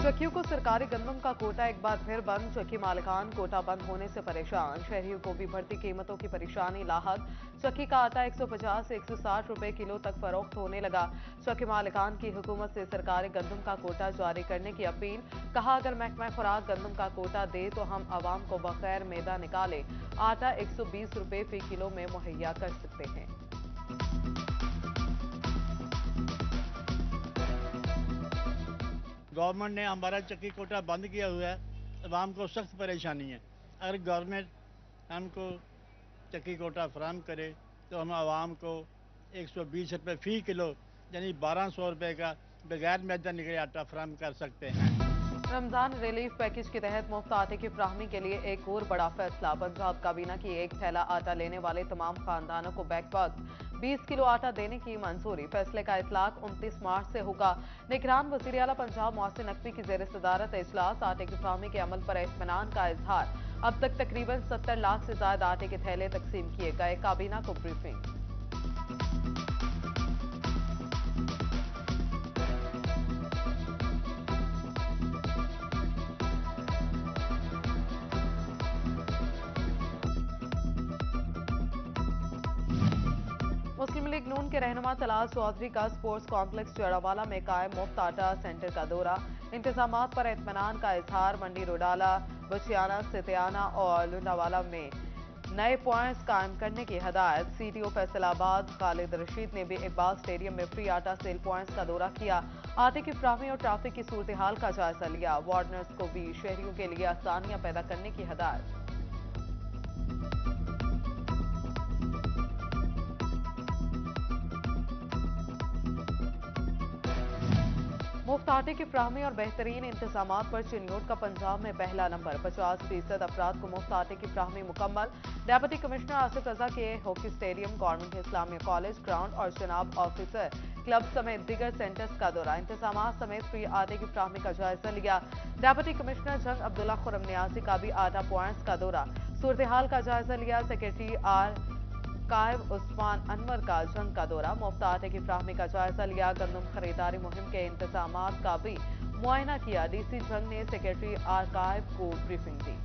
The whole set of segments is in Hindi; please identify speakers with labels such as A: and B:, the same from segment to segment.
A: चक्कियों को सरकारी गंदम का कोटा एक बार फिर बंद। चक्की मालिकान कोटा बंद होने से परेशान। शहरियों को भी बढ़ती कीमतों की परेशानी लाहक। चक्की का आटा 150 से 160 रुपए किलो तक फरोख्त होने लगा। चक्की मालिकान की हुकूमत से सरकारी गंदम का कोटा जारी करने की अपील। कहा, अगर महकमा खुराक गंदम का कोटा दे तो हम आवाम को बगैर मैदा निकाले आटा 120 रुपए फी किलो में मुहैया कर सकते हैं।
B: गवर्नमेंट ने हमारा चक्की कोटा बंद किया हुआ है। आवाम को सख्त परेशानी है। अगर गवर्नमेंट हमको चक्की कोटा फराहम करे तो हम आवाम को 120 रुपये फ़ी किलो यानी 1200 रुपये का बगैर मैदा निकले आटा फराहम कर सकते हैं।
A: रमजान रिलीफ पैकेज के तहत मुफ्त आटे की फ्राहमी के लिए एक और बड़ा फैसला। पंजाब काबीना की एक थैला आटा लेने वाले तमाम खानदानों को बैक वक्त 20 किलो आटा देने की मंजूरी। फैसले का इतलाक 29 मार्च से होगा। निगरान वज़ीर आला पंजाब मोहसिन नकवी की ज़ेर सदारत इजलास। आटे की फ्राहमी के अमल पर इत्मीनान का इजहार। अब तक तकरीबन 70 लाख से ज्यादा आटे के थैले तकसीम किए गए। काबीना को ब्रीफिंग। मुस्लिम लीग नून के रहनुमा तलाल चौधरी का स्पोर्ट्स कॉम्प्लेक्स जड़ावाला में कायम मुफ्त आटा सेंटर का दौरा। इंतजामात पर इत्मीनान का इजहार। मंडी रोडाला, बचियाना, सितियाना और लुंडावाला में नए पॉइंट्स कायम करने की हदायत। CTO फैसलाबाद खालिद रशीद ने भी इकबाल स्टेडियम में फ्री आटा सेल पॉइंट्स का दौरा किया। आटे की फ्राहमी और ट्रैफिक की सूरत हाल का जायजा लिया। वार्डनर्स को भी शहरियों के लिए आसानियां पैदा करने की हदायत। मुफ्त आटे की फ्राहमी और बेहतरीन इंतजामात पर चिन्योट का पंजाब में पहला नंबर। 50% अफराद को मुफ्त आटे की फ्राहमी मुकम्मल। डेप्यूटी कमिश्नर आसिफ रजा के hockey stadium, government Islamia college ground और जनाब ऑफिसर क्लब समेत दीगर सेंटर्स का दौरा। इंतजाम समेत फ्री आटे की फ्राहमी का जायजा लिया। डेप्यूटी कमिश्नर जंग अब्दुल्ला खुरम नियाजी का भी आटा पॉइंट्स का दौरा, सूरत हाल का जायजा लिया। सेक्रेटरी कायब उस्मान अनवर का जंग का दौरा, मुफ्त आटे की फ्राहमी का जायजा लिया। गंदम खरीदारी मुहिम के इंतजामात का भी मुआयना किया। DC जंग ने सेक्रेटरी आर्काइव को ब्रीफिंग दी।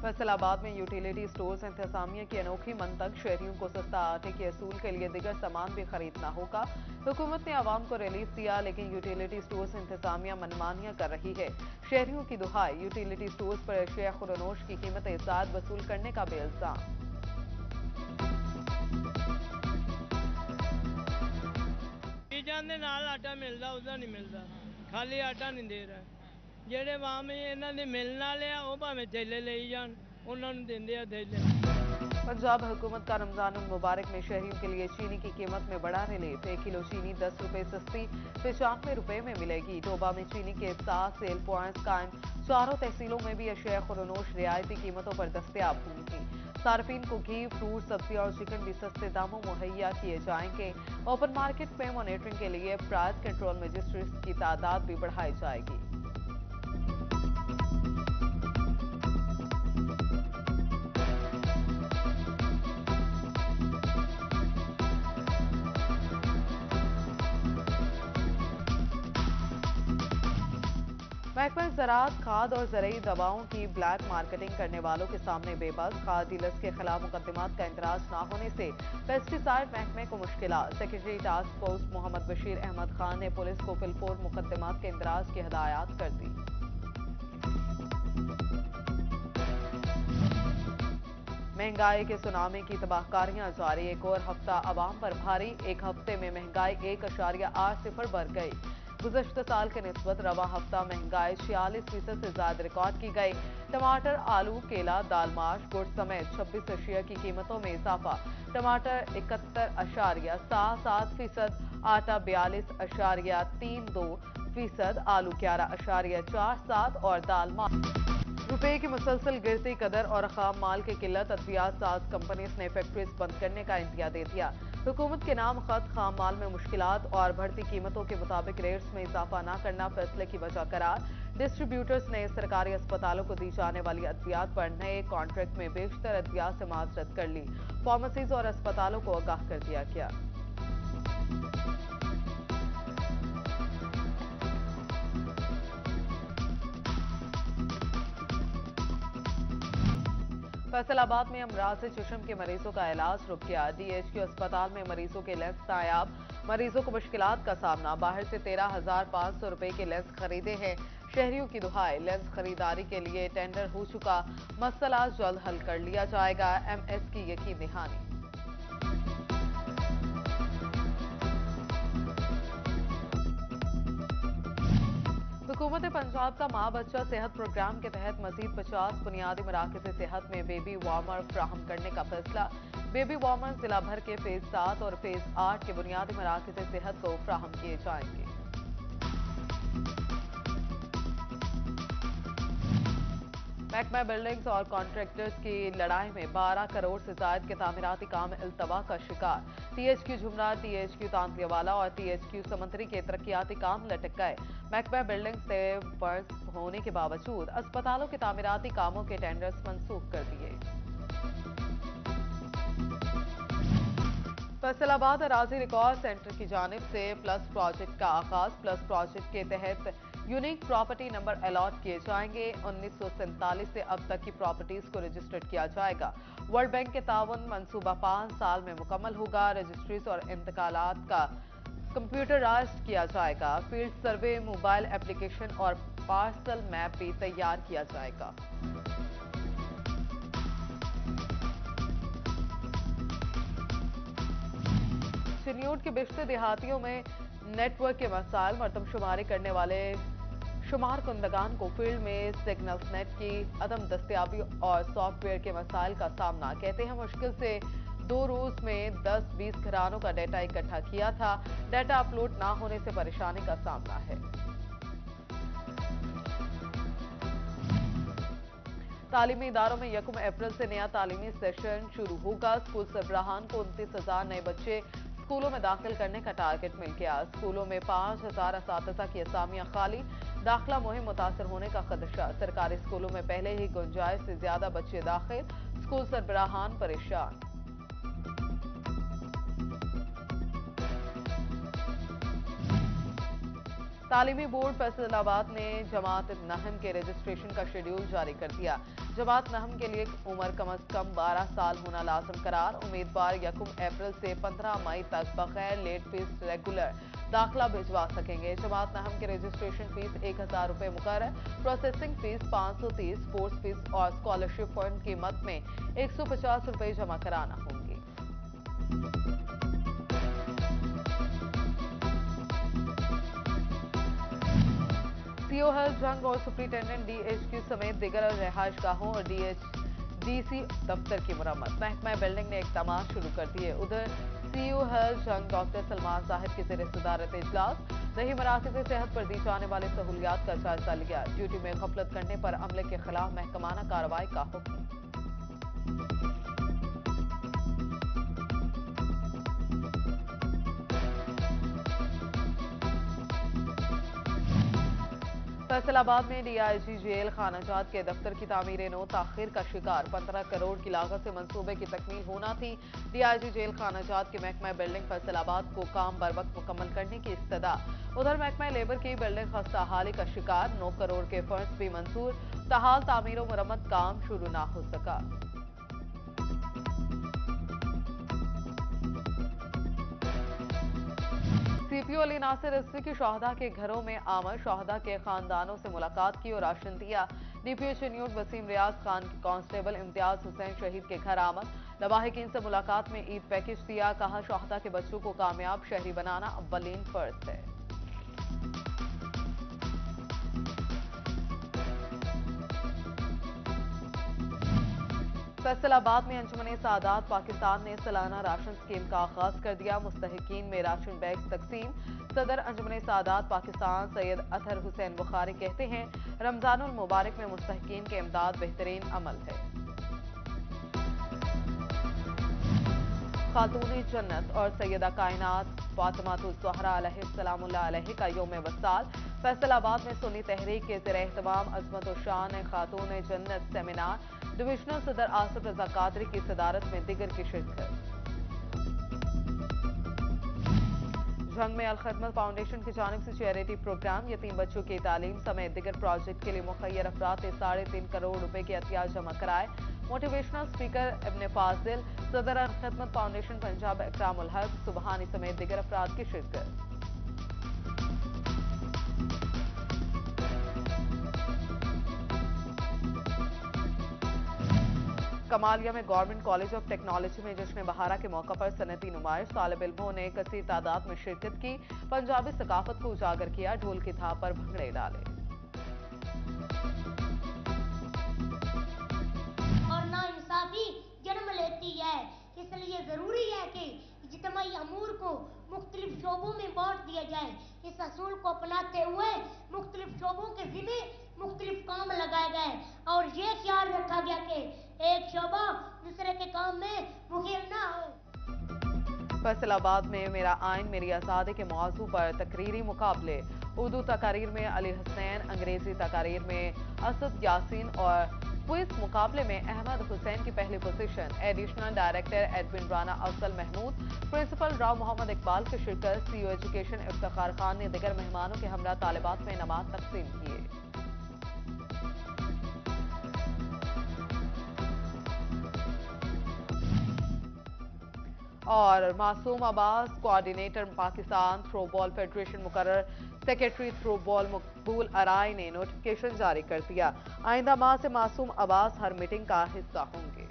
A: फैसलाबाद में यूटिलिटी स्टोर्स इंतजामिया की अनोखी मंतक। शहरियों को सस्ता आटे के असूल के लिए दिगर सामान भी खरीदना होगा। हुकूमत ने आवाम को रिलीफ दिया, लेकिन यूटिलिटी स्टोर्स इंतजामिया मनमानियां कर रही है। शहरियों की दुहाई, यूटिलिटी स्टोर्स पर अशिया खुरनोश की कीमतें ज़ायद वसूल करने का भी इल्जाम।
C: चीज़ों के नाल आटा मिलता उदा नहीं मिलता, खाली आटा नहीं दे रहा। ਜਿਹੜੇ ਆਵਾਮ ਇਹਨਾਂ ਦੇ ਮਿਲਣ ਵਾਲੇ ਆ ਉਹ ਭਾਵੇਂ ਥੈਲੇ ਲਈ ਜਾਣ, ਉਹਨਾਂ ਨੂੰ ਦਿੰਦੇ ਆ ਥੈਲੇ।
A: पंजाब हुकूमत का रमजान मुबारक में शहरियों के लिए चीनी की कीमत में बड़ा रिलीफ। 1 किलो चीनी 10 रुपए सस्ती 95 रुपए में मिलेगी। डोबा में चीनी के 7 सेल पॉइंट्स कायम। चारों तहसीलों में भी अशिया खुरनोश रियायती कीमतों पर दस्तयाब होंगी। सार्फिन को घी, फ्रूट, सब्जी और चिकन भी सस्ते दामों मुहैया किए जाएंगे। ओपन मार्केट में मॉनिटरिंग के लिए प्राइस कंट्रोल मजिस्ट्रेट्स की तादाद भी बढ़ाई जाएगी। महकमा ज़राअत खाद और ज़रूरी दवाओं की ब्लैक मार्केटिंग करने वालों के सामने बेबस। खाद डीलर्स के खिलाफ मुकदमात का इंदराज न होने से पेस्टिसाइड महकमे को मुश्किलात। Secretary task force Mohammad Bashir Ahmad Khan ने पुलिस को फिलपोर मुकदमात के इंदराज की हदायत कर दी। महंगाई के सुनामी की तबाहकारियां जारी। एक और हफ्ता अवाम पर भारी। एक हफ्ते में महंगाई 1.8 बढ़ गई। गुज़श्ता साल के निस्बत रवा हफ्ता महंगाई 46% से ज्यादा रिकॉर्ड की गई। टमाटर, आलू, केला, दाल, माश, गुड़ समेत 26 अशिया की कीमतों में इजाफा। टमाटर 71.77%, आटा 42.32%, आलू 11.47% और दाल माश। रुपए की मुसलसल गिरती कदर और खाम माल की किल्लत। अद्वियात साज कंपनीज ने फैक्ट्रीज बंद करने का इंदिया दे दिया। हुकूमत के नाम खत खाम माल में मुश्किलात और बढ़ती कीमतों के मुताबिक रेट्स में इजाफा न करना फैसले की वजह करार। डिस्ट्रीब्यूटर्स ने सरकारी अस्पतालों को दी जाने वाली अद्वियात पर नए कॉन्ट्रैक्ट में बेशतर अद्वियात से माजरत कर ली। फार्मेसीज और अस्पतालों को आगाह कर दिया गया। फैसलाबाद में अमराज चशम के मरीजों का इलाज रुक गया। डीएचक्यू अस्पताल में मरीजों के लेंस नायाब, मरीजों को मुश्किलात का सामना। बाहर से 13,500 रुपए के लेंस खरीदे हैं। शहरियों की दुहाई, लेंस खरीदारी के लिए टेंडर हो चुका, मसला जल्द हल कर लिया जाएगा। एमएस की यकीन दहानी। हुकूमत पंजाब का माँ बच्चा सेहत प्रोग्राम के तहत मजीद 50 बुनियादी मराकज़ सेहत में बेबी वार्मर फ्राहम करने का फैसला। बेबी वार्मर जिला भर के फेज 7 और फेज 8 के बुनियादी मराकज़ सेहत को फ्राहम किए जाएंगे। महकमा बिल्डिंग्स और कॉन्ट्रैक्टर्स की लड़ाई में 12 करोड़ से ज्यादा के तामीराती काम इल्तवा का शिकार। टीएचक्यू झुमरा, टीएचक्यू तांतलियावाला और टीएचक्यू समंदरी के तरक्याती काम लटक गए। महकमा बिल्डिंग्स से फर्ज होने के बावजूद अस्पतालों के तामीराती कामों के टेंडर्स मनसूख कर दिए। फैसलाबाद अराजी रिकॉर्ड सेंटर की जानिब से प्लस प्रोजेक्ट का आगाज। प्लस प्रोजेक्ट के तहत यूनिक प्रॉपर्टी नंबर अलॉट किए जाएंगे। 1947 से अब तक की प्रॉपर्टीज को रजिस्टर्ड किया जाएगा। वर्ल्ड बैंक के ताउन मंसूबा 5 साल में मुकम्मल होगा। रजिस्ट्रीज और इंतकालात का कंप्यूटराइज्ड किया जाएगा। फील्ड सर्वे, मोबाइल एप्लीकेशन और पार्सल मैप भी तैयार किया जाएगा। चिन्योट के बिश्ते देहातियों में नेटवर्क के मसाइल। मरदमशुमारी करने वाले शुमार कुंदगान को फील्ड में सिग्नल्स नेट की अदम दस्तियाबी और सॉफ्टवेयर के मसाइल का सामना। कहते हैं मुश्किल से 2 रोज में 10-20 घरानों का डेटा इकट्ठा किया था। डेटा अपलोड ना होने से परेशानी का सामना है। तालीमी इदारों में 1 अप्रैल से नया तालीमी सेशन शुरू होगा। स्कूल सरबराहान को 29,000 नए बच्चे स्कूलों में दाखिल करने का टारगेट मिल गया। स्कूलों में 5,000 असातिज़ा की असामियां खाली। दाखिला मुहिम मुतासर होने का खदशा। सरकारी स्कूलों में पहले ही गुंजाइश से ज्यादा बच्चे दाखिल। स्कूल सरबराहान परेशान। तालीमी बोर्ड फैसलाबाद ने जमात नहम के रजिस्ट्रेशन का शेड्यूल जारी कर दिया। जमात नहम के लिए उम्र कम अज कम 12 साल होना लाजम करार। उम्मीदवार 1 अप्रैल से 15 मई तक बगैर लेट फीस रेगुलर दाखिला भिजवा सकेंगे। जमात नहम के रजिस्ट्रेशन फीस 1,000 रुपए मुकर्रर, प्रोसेसिंग फीस 530, स्पोर्ट्स फीस और स्कॉलरशिप फंड की मद में 150 रुपए जमा कराना होंगे। सीओ हेल्थ जंग और सुप्रिंटेंडेंट डीएचक्यू समेत दिगर रिहायशगाहों और डीसी दफ्तर की मुरम्मत। महकमा बिल्डिंग ने इकदाम शुरू कर दिए। उधर सीओ हेल्थ जंग डॉक्टर सलमान साहिब की ज़ेर सदारत इजलास। दही मराकज़ सेहत पर दी जाने वाली सहूलियात का जायजा लिया। ड्यूटी में गफलत करने पर अमले के खिलाफ महकमाना कार्रवाई का हुक्म। फैसलाबाद में डीआईजी जेल खानाजात के दफ्तर की तामीर नो ताखिर का शिकार। 15 करोड़ की लागत से मंसूबे की तकमील होना थी। डीआईजी जेल खानाजात के महकमा बिल्डिंग फैसलाबाद को काम बर वक्त मुकम्मल करने की इस्तदा। उधर महकमा लेबर की बिल्डिंग खस्ता हाली का शिकार। 9 करोड़ के फंड्स भी मंजूर, ताहाल तामीर और मुरम्मत काम शुरू ना हो सका। सीपीओ अली नासिर रिजवी की शहदा के घरों में आमद। शहदा के खानदानों से मुलाकात की और राशन दिया। डीपीओ चिन्योट वसीम रियाज खान के कांस्टेबल इम्तियाज हुसैन शहीद के घर आमद। लवाहिकीन से मुलाकात में ईद पैकेज दिया। कहा शहदा के बच्चों को कामयाब शहरी बनाना अव्वलीन फर्ज है। फैसलाबाद में अंजुमन सादात पाकिस्तान ने सालाना राशन स्कीम का आगाज कर दिया। मुस्तहिकीन में राशन बैग तकसीम। सदर अंजुमन सादात पाकिस्तान सैयद अतहर हुसैन बुखारी कहते हैं रमजानुल मुबारक में मुस्तहिकीन के इमदाद बेहतरीन अमल है। खातून जन्नत और सैयदा कायनात फातिमातुल ज़हरा अलैहिस्सलामुल्लाह अलैहि का यौम वसाल। फैसलाबाद में सुन्नी तहरीक के ज़ेर एहतमाम अज़मत और शान खातून जन्नत सेमिनार। डिविजनल सदर आसिफ रजा कादरी की सदारत में दिगर की शिरकत। झंग में अल-खिदमत फाउंडेशन की जानिब से चैरिटी प्रोग्राम। यतीम बच्चों की तालीम समेत दिगर प्रोजेक्ट के लिए मुखैर अफराद ने 3.5 करोड़ रुपए के अतिया जमा कराए। मोटिवेशनल स्पीकर इब्ने फाजिल, सदर अल-खिदमत फाउंडेशन पंजाब इकरामुल हक सुबहानी समेत दिगर अफराद की शिरकत। कमालिया में गवर्नमेंट कॉलेज ऑफ टेक्नोलॉजी में जश्न बहारा के मौका पर सनती नुमाइश। तालिब इल्मों ने कसीर तादाद में शिरकत की। पंजाबी सकाफत को उजागर किया। ढोल की थाप पर भंगड़े डाले।
D: और नाइंसाफी जन्म लेती है, इसलिए जरूरी है कि इज्तिमाई अमूर को मुख्तलिफ शोबों में बांट दिया जाए। इस असूल को अपनाते हुए मुख्तलिफ शोबों के जिम्मे मुख्तलिफ काम लगाए गए और ये ख्याल रखा गया कि एक शोबा दूसरे के काम में मुखिल ना हो।
A: फैसलाबाद में मेरा आइन मेरी आज़ादी के मौजू पर तकरीरी मुकाबले। उर्दू तकारीर में अली हसनैन, अंग्रेजी तकारीर में असद यासीन और क्विज मुकाबले में अहमद हुसैन की पहली position. Additional director admin Rana Afzal Mahmood, principal Rao Mohammad Iqbal की शिरकत। सीईओ एजुकेशन इफ्तिखार खान ने दिगर मेहमानों के हमरा तालिबात में इनामात तकसीम किए। और Masoom Abbas coordinator Pakistan throw ball federation मुकर्रर secretary throw ball Maqbool Arai ने नोटिफिकेशन जारी कर दिया। आइंदा माह से मासूम अब्बास हर मीटिंग का हिस्सा होंगे।